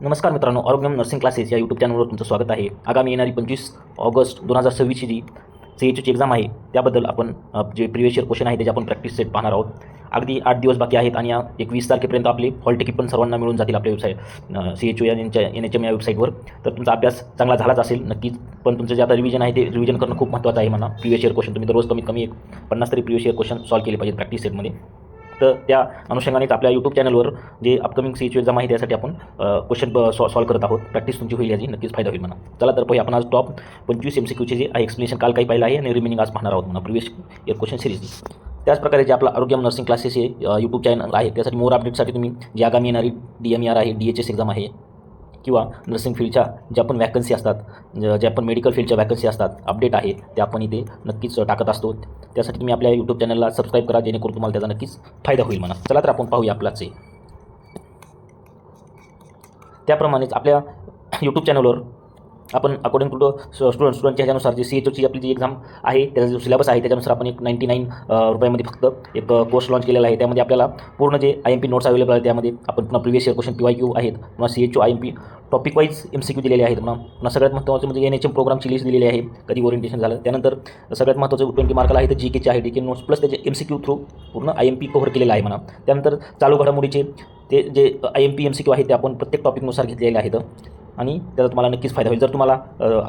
नमस्कार मित्रांनो, आरोग्यम nursing classes या यूट्यूब चॅनलवर तुमचं स्वागत आहे. आगामी येणारी 25 ऑगस्ट 2026 जी CHची एक्झाम आहे त्याबद्दल आपण जे प्रिवियस इयर क्वेश्चन आहे त्याचे आपण प्रॅक्टिस सेट पाहणार आहोत. अगदी 8 दिवस बाकी आहेत आणि 21 तारखेपर्यंत आपली हॉल तिकीट पण सर्वांना मिळून जातील आपल्या वेबसाईट CHO या NHM या वेबसाईटवर. तर तुमचा अभ्यास चांगला झालाच असेल नक्कीच, पण तुमचं जे आता रिव्हिजन आहे ते रिव्हिजन करणं खूप महत्त्वाचं आहे म्हणा. प्रिवियस इयर क्वेश्चन तुम्ही दररोज कमीत कमी 50 तरी प्रिवियस इयर क्वेश्चन सॉल्व केले पाहिजेत प्रॅक्टिस सेटमध्ये. तर त्या अनुषंगानेच आपल्या यूट्यूब चॅनलवर जे अपकमिंग CHO एक्झाम आहे त्यासाठी आपण क्वेश्चन सॉल्व करत आहोत. प्रॅक्टिस तुमची होईल याची नक्कीच फायदा होईल म्हणा. चला तर आपण आज टॉप 25 MCQचे जे एक्सप्लेनेशन काल काही पाहिलं आहे आणि रिमेनिंग आज पाहणार आहोत म्हणा प्रिवियस इयर क्वेश्चन सिरीज. त्याचप्रकारे जे आपला आरोग्यम नर्सिंग क्लासेस हे यूट्यूब चॅनल आहे त्यासाठी मोर अपडेटसाठी तुम्ही जी आगामी येणारी DMER आहे, DHS एक्झाम आहे किंवा नर्सिंग फील्डच्या ज्या पण वॅकन्सी असतात, ज्या पण मेडिकल फील्डच्या वॅकन्सी असतात, अपडेट आहे ते आपण इथे नक्कीच टाकत असतो. त्यासाठी तुम्ही आपल्या यूट्यूब चॅनलला सबस्क्राईब करा जेणेकरून तुम्हाला त्याचा नक्कीच फायदा होईल म्हणा. चला तर आपण पाहूया आपलाच आहे. त्याप्रमाणेच आपल्या यूट्यूब चॅनलवर आपण अकॉर्डिंग टू स्टुडंटच्या ह्याच्यानुसार जे CHOची आपली जी एक्झाम आहे त्याचा जो सिलेबस आहे त्याच्यानुसार आपण एक 99 रुपयामध्ये फक्त एक कोर्स लॉन्च केलेला आहे. त्यामध्ये आपल्याला पूर्ण जे IMP नोट्स अवेलेबल आहेत त्यामध्ये आपण पुन्हा प्रिवियस इयर क्वेश्चन PYQ आहेत, पुन्हा CHO IMP topic wise MCQ दिलेले आहेत पुन्हा सगळ्यात महत्त्वाचं म्हणजे NHM प्रोग्रामची लिस्ट दिलेली आहे कधी ओरिएंटेशन झालं. त्यानंतर सगळ्यात महत्त्वाचं 20 मार्काला आहे तर GKचे आहे, DK नोट्स प्लस त्याचे MCQ थ्रू पूर्ण IMP कव्हर केलेलं आहे म्हणा. त्यानंतर चालू घडामोडीचे ते जे IMP MCQ आहेत ते आपण प्रत्येक टॉपिकनुसार घेतलेले आहेत आणि त्याचा तुम्हाला नक्कीच फायदा होईल. जर तुम्हाला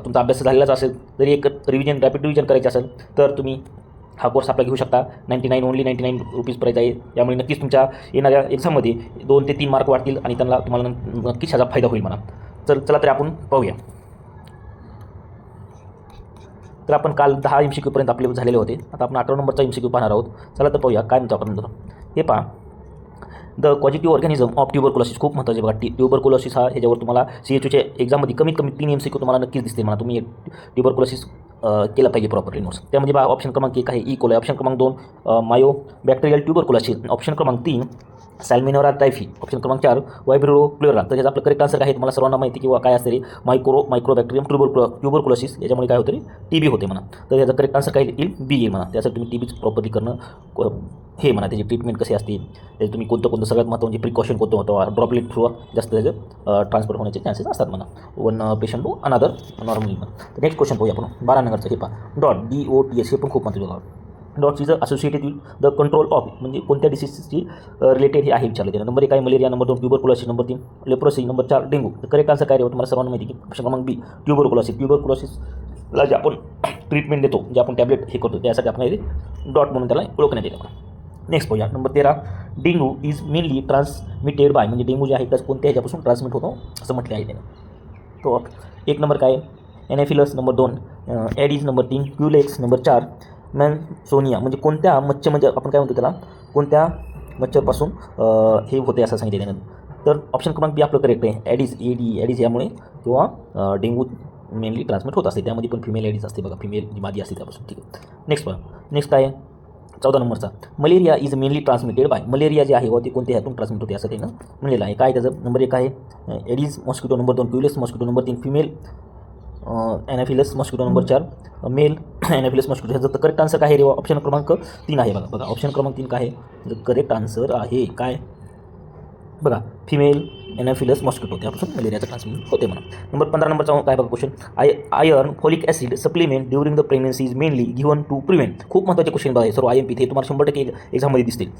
तुमचा अभ्यास झालेलाच असेल तरी एक रॅपिड रिव्हिजन करायचं असेल तर तुम्ही हा कोर्स आपला घेऊ शकता. 99 ओनली 99 रुपीज प्राईज आहे. त्यामुळे नक्कीच तुमच्या येणाऱ्या एक्झाममध्ये 2 ते 3 मार्क वाढतील आणि तुम्हाला नक्कीच ह्याचा फायदा होईल म्हणा. चला तर आपण पाहूया. तर आपण काल 10 MCQ पर्यंत आपले झालेले होते. आता आपण 18 नंबरचा MCQ पाहणार आहोत. चला तर पाहूया काय म्हणतो आपण. हे पहा, the positive organism of tuberculosis खूप महत्त्वाचे बघा. ट्युबरकुलोसिस हा ह्याच्यावर तुम्हाला CHOच्या एक्झाममध्ये कमीत कमी 3 MCQ तुम्हाला नक्कीच दिसते म्हणा. तुम्ही ट्युबरकुलोसिस केलं पाहिजे प्रॉपरली नोट्स. त्यामध्ये बघा ऑप्शन क्रमांक 1 आहे E. कोलाई, ऑप्शन क्रमांक 2 मायो बॅक्टेरियल ट्युबरकुलोसिस, ऑप्शन क्रमांक 3 सॅल्मिनोरा टायफी, ऑप्शन क्रमांक 4 वायब्रिओ प्लेरा. तर ह्याचं आपलं करेक्ट आन्सर आहे तुम्हाला सर्वांना माहिती किंवा काय असते रे मायक्रोबॅक्टेरियम ट्युबरकुलोसिस, याच्यामुळे काय होतं रे TB होते म्हणा. तर याचा करेक्ट आन्सर काय येईल B येईल म्हणा. त्यासाठी तुम्ही TB प्रॉपरली करणं हे म्हणा. त्याची ट्रीटमेंट कशी असते त्याचे तुम्ही कोणतं सगळ्यात महत्त्वाचे प्रिकॉशन कोणतं होतं, ड्रॉपलेट थ्रू जास्त त्याचं ट्रान्सफर होण्याचे चान्सेस असतात म्हणा. One patient to another normally म्हणा. तर नेक्स्ट क्वेश्चन पाहूया आपण 12 नंबरचं. हे पहा DOTS हे पण खूप महत्त्वाचं. Dots is associated with the control of म्हणजे कोणत्या डिसीजची रिलेटेड हे आहे विचारलं. नंबर 1 आहे malaria, number 2 tuberculosis, number 3 leprosy, number 4 dengue. तर करेक्ट आन्सर काय तुम्हाला सर्वांना माहिती की ऑप्शन क्रमांक B ट्युबरकुलोसिसला जे आपण ट्रीटमेंट देतो, जे आपण टॅबलेट हे करतो त्यासाठी आपण इथे डॉट म्हणून त्याला ओळखण्यात येतं. नेक्स्ट पाहूया number 13. Dengue is mainly transmitted by म्हणजे डेंगू जे आहे त्याच कोणत्या ह्याच्यापासून ट्रान्समिट होतो असं म्हटले आहे त्याने. तो 1 नंबर काय Anopheles, number 2 Aedes, number 3 Culex, number 4 Mansonia म्हणजे कोणत्या मच्छर म्हणजे आपण काय म्हणतो त्याला कोणत्या मच्छरपासून हे होते असं सांगितलं त्यानं. तर ऑप्शन क्रमांक B आपलं करेक्ट आहे. ॲडीज यामुळे किंवा डेंगू मेनली ट्रान्समिट होत असते. त्यामध्ये पण फिमेल ॲडीज असते बघा, फिमेल जी मादी असते त्यापासून. ठीक आहे. नेक्स्ट काय 14 नंबरचा malaria is mainly transmitted by. Malaria जे आहे ते कोणत्या ह्यातून ट्रान्समिट होते असं त्यानं म्हणलेलं आहे. काय त्याचं नंबर 1 आहे Aedes mosquito, number 2 Culex mosquito, number 3 female Anopheles mosquito, number 4 male Anopheles mosquito. ह्याचं तर करेक्ट आन्सर काय आहे रे ऑप्शन क्रमांक 3 आहे बघा. ऑप्शन क्रमांक 3 काय आहे करेक्ट आन्सर आहे काय बघा फिमेल एनाफिलस मॉस्किटो, त्यापासून मलेरियाचं ट्रान्समिट होते म्हणा. नंबर 15 नंबरचा काय बघा question iron folic acid supplement during the pregnancy is mainly given to prevent. खूप महत्त्वाचे क्वेश्चन बघा सर्व IMP ते तुम्हाला 100% एक्झाममध्ये दिसतील.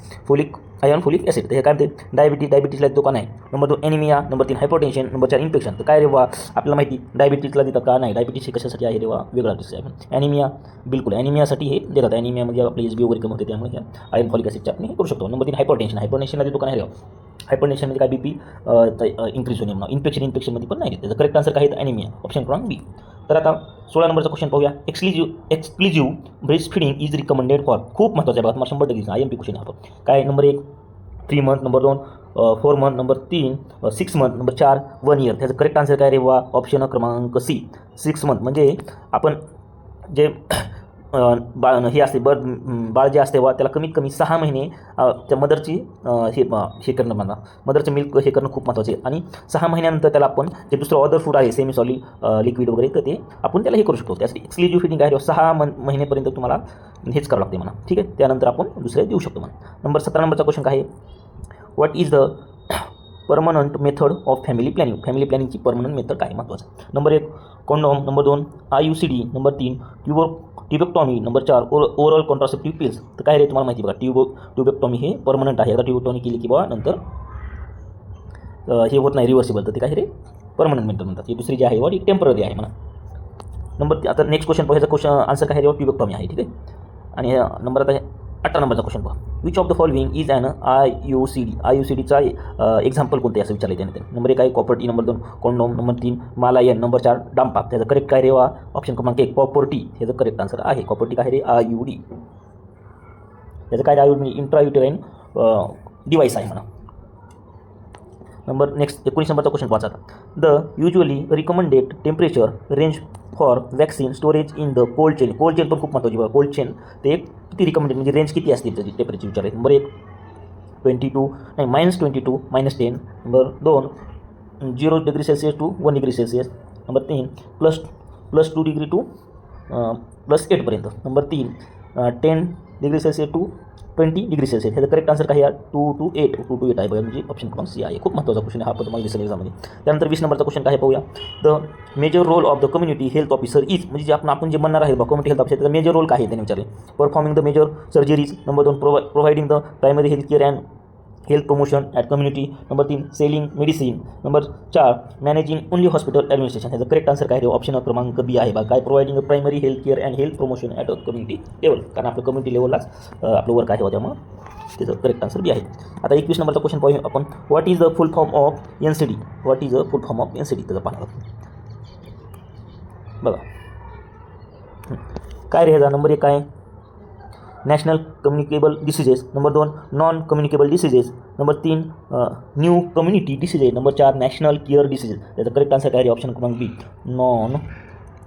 आयर्न फॉलिक ॲसिड तर हे काय म्हणते डायबिटीजला तो का नाही. Number 2 anaemia, number 3 hypertension, number 4 infection. तर काय रे वा आपल्याला माहिती डायबिटीजला देतात का नाही. डायबिटीज हे कशासाठी आहे रे वा वेगळा डिसीज आहे. ॲनिमिया बिलकुल ॲनिमियासाठी हे देतात. ॲनिमिया म्हणजे आपली HB वगैरे कमी होते त्यामुळे आयर्न फॉलिक ॲसिडचे आपण हे करू शकतो. नंबर 3 हायपरटेन्शनला देतो का नाही रे. हायपरटेन्शनमध्ये काय BP इन्क्रीज होणे म्हणून. इन्फेक्शनमध्ये पण नाही. त्याचं करेक्ट आन्सर काय आहे ॲनिमिया, ऑप्शन क्रमांक B. तर आता 16 नंबरचा क्वेश्चन पाहूया. Exclusive breast feeding is recommended for. खूप महत्त्वाचं आहे बघा तुम्हाला 100% IMP क्वेश्चन आहे आपण. काय number 1 3 month, number 2 4 month, number 3 6 month, number 4 1 year. त्याचं करेक्ट आन्सर काय रे वा ऑप्शन क्रमांक C 6 मंथ. म्हणजे आपण जे हे असते बाळ जे असते वा त्याला कमीत कमी 6 महिने त्या मदरची हे करणं म्हणा मदरचं मिल्क हे करणं खूप महत्त्वाचे आहे. आणि 6 महिन्यानंतर त्याला आपण जे दुसरं अदर फूड आहे सेमी सॉलिड लिक्विड वगैरे तर ते आपण त्याला हे करू शकतो. त्यासाठी एक्सक्लुझिव्ह फिडिंग आहे 6 महिनेपर्यंत तुम्हाला हेच करावं लागते म्हणा. ठीक आहे. त्यानंतर आपण दुसरे देऊ शकतो म्हणा. नंबर 17 नंबरचा क्वेश्चन काय आहे what is the permanent method of family प्लॅनिंगची परमनंट मेथड काय महत्त्वाचं. Number 1 condom, number 2 IUCD, number 3 tubectomy, number 4 oral contraceptive pills. तर काय रे तुम्हाला माहिती बघा, ट्युबेक्टॉमी हे परमनंट आहे. आता ट्युबेक्टॉमी केली की बा नंतर हे होत नाही रिव्हर्सिबल, तर ते काय रे परमनंट मेथड म्हणतात. ही दुसरी जी आहे वा ती टेम्पररी आहे म्हणा. आता नेक्स्ट क्वेश्चन पाहिजे, क्वेश्चन आन्सर काय आहे, ट्युबेक्टॉमी आहे. ठीक आहे. आणि नंबर आता 18 नंबरचा क्वेश्चन पहा. Which of the following is an IUCDचा एक्झाम्पल कोणते असं विचारलं त्याने. नंबर 1 आहे copper T, number 2 condom, number 3 Mala N, number 4 डांपा. त्याचं करेक्ट काय रे वा ऑप्शन क्रमांक 1 कॉपर्टी ह्याचं करेक्ट आन्सर आहे. कॉपर्टी काय रे IUD. याचं काय IUD म्हणजे इंट्रायुटेराइन डिव्हाइस आहे म्हणा. नंबर नेक्स्ट 19 नंबरचा क्वेश्चन पाहता. The usually recommended temperature range for vaccine storage in the cold chain. Cold chain पण खूप महत्त्वाची बघा. कोल्ड चेन ते किती रिकमेंडेड म्हणजे रेंज किती असते त्याची टेम्परेचर विचारायचं. Number 1 -22 -10. Number 2 0 degree Celsius to 1 degree Celsius. Number 3 +2 degree to +8 पर्यंत. Number 3 10 degree Celsius to 20 degree Celsius. ह्याचं करेक्ट आन्सर काय आहे 2 to 8 आहे बघा, म्हणजे ऑप्शन क्रमांक सी आहे. खूप महत्त्वाचा क्वेश्चन आहे हा, पण तुम्हाला दिसेल एक्झाममध्ये. त्यानंतर 20 नंबरचा क्वेश्चन काय पाहूया. The major role of the community health officer is, म्हणजे जे आपण जे म्हणणार आहे कम्युनिटी हेल्थ ऑफिसर, त्याचा मेजर रोल काय आहे त्याने विचारले. Performing the major surgeries. Number 2 providing the primary health care and health promotion at community. Number 3 selling medicine. Number 4 managing only hospital administration. ह्याचं करेक्ट आन्सर काय आहे ऑप्शन क्रमांक B आहे बा. काय providing primary health care and health promotion at community level, कारण आपलं community लेवललाच आपलं वर्क आहे, त्यामुळे त्याचं करेक्ट आन्सर बी आहे. आता 21 नंबरचा क्वेश्चन पाहूया आपण. What is the full form of NCD. What is the full form of NCD त्याचं पाहणार बघा. काय रे ह्याचा नंबर 1 काय national communicable diseases. Number 2 non communicable diseases. Number 3 new community diseases. Number 4 national care diseases. त्याचं correct answer काय रे option क्रमांक बी non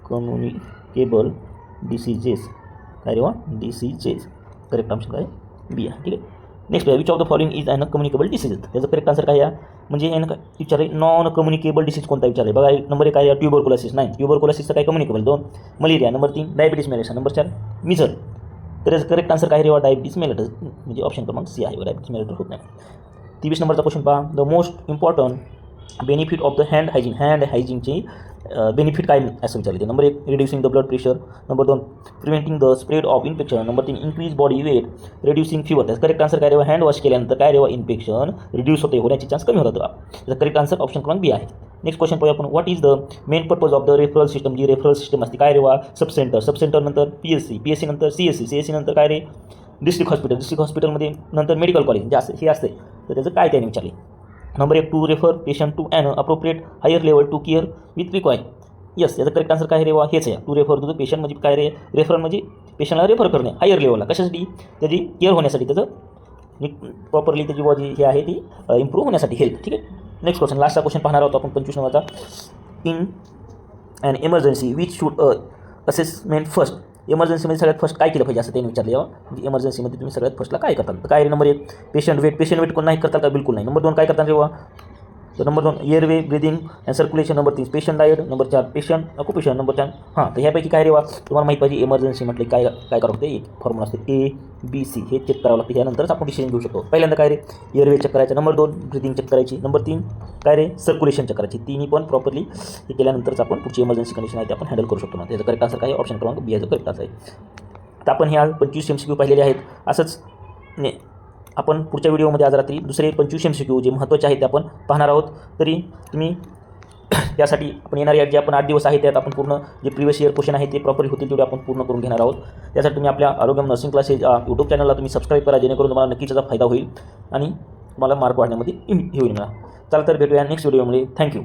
communicable diseases. काय रे वा डिसीजेस. करेक्ट ऑप्शन काय बी आहे. ठीक आहे. Next which of the following is un communicable disease. त्याचं करेक्ट आन्सर काय आहे म्हणजे यानं काय विचारले नॉन कम्युनिकेबल डिसीज कोणता विचारले बघा. नंबर 1 काय ट्युबरकुलोसिस. नाही ट्युबरकुलोसिसचं काय communicable. 2 malaria. Number 3 diabetes mellitus. Number 4 measles. तर याचं करेक्ट आन्सर काय रे डायबिटीस मेलेटस, म्हणजे ऑप्शन क्रमांक सी आहे. डायबिटीस मेलेटस होत नाही. 23 नंबरचा क्वेश्चन पहा. The most important benefit of the hand हायजीनची बेनिफिट काय असं विचारले. Number 1 reducing the blood pressure. Number 2 preventing the spread of infection. Number 3 increase body weight reducing fever. त्याचं करेक्ट आन्सर काय रे हँड वॉश केल्यानंतर काय रे इन्फेक्शन रिड्यूस होण्याची chance कमी होतात. त्याचा करेक्ट आन्सर ऑप्शन क्रमांक बी आहे. नेक्स्ट क्वेश्चन पाहूया आपण. What is the main purpose of the referral system. जी रेफरल सिस्टम असते काय रे सब सेंटर नंतर PSC नंतर CSC नंतर काय रे डिस्ट्रिक्ट हॉस्पिटलमध्ये नंतर मेडिकल कॉलेज जे असते हे असते. तर त्याचं काय त्याने विचारले. Number 1 to refer patient to an appropriate higher level to care with require. Yes याचं करेक्ट आन्सर काय रे वा हेच आहे. To refer to the patient म्हणजे काय रे रेफर म्हणजे पेशंटला रेफर करणे हायर लेवलला कशासाठी त्याची केअर होण्यासाठी, त्याचं प्रॉपरली त्याची बॉडी हे आहे ती इम्प्रूव्ह होण्यासाठी हेल्थ. ठीक आहे. नेक्स्ट क्वेश्चन लास्टचा क्वेश्चन पाहणार आहोत आपण 25 नंबरचा. In and emergency which should assessment first. इमर्जन्सीमध्ये सगळ्यात फर्स्ट काय केलं पाहिजे असं त्यांनी विचारलं. म्हणजे इमर्जन्सीमध्ये तुम्ही सगळ्यात फर्स्टला काय करता. तर काय रे नंबर 1 पेशंट वेट कोण नाही करता का बिलकुल नाही. नंबर 2 काय करता रे वा तर number 2 airway breathing and circulation. Number 3 patient diet. Number 4 patient occupation. Number 4 तर ह्यापैकी काय रे वा तुम्हाला माहिती पाहिजे. इमर्जन्सी म्हटलं काय करावं लागतं एक फॉर्म्युला असते ABC हे चेक करावं लागतं. यानंतरच आपण डिसिजन घेऊ शकतो. पहिल्यांदा काय रे एअरवे चेक करायचं. नंबर 2 ब्रिदिंग चेक करायची. नंबर 3 काय रे सर्क्युलेशन चेक करायची. तिन्ही पण प्रॉपरली हे केल्यानंतरच आपण पुढची इमर्जन्सी कंडिशन आहे ते आपण हँडल करू शकतो ना. त्याचं करेक्ट आन्सर काय ऑप्शन क्रमांक बी याचं करेक्ट आन्सर आहे. तर आपण ह्या 25 MCQ पाहिलेले आहेत. असंच आपण पुढच्या व्हिडिओमध्ये आज रात्री दुसरे 25 MCQ जे महत्त्वाचे आहेत ते आपण पाहणार आहोत. तरी तुम्ही त्यासाठी आपण येणारे जे आपण 8 दिवस आहेत त्यात आपण पूर्ण जे प्रिव्हियस इयर क्वेश्चन आहे ते प्रॉपरली होतील तेवढे आपण पूर्ण करून घेणार आहोत. त्यासाठी तुम्ही आपल्या आरोग्यम नर्सिंग क्लासेस यूट्यूब चॅनलला तुम्ही सबस्क्राईब करा, जेणेकरून तुम्हाला नक्कीच त्याचा फायदा होईल आणि तुम्हाला मार्क वाढण्यामध्ये हे होईल. चला तर भेटूया नेक्स्ट व्हिडिओमध्ये. थँक्यू.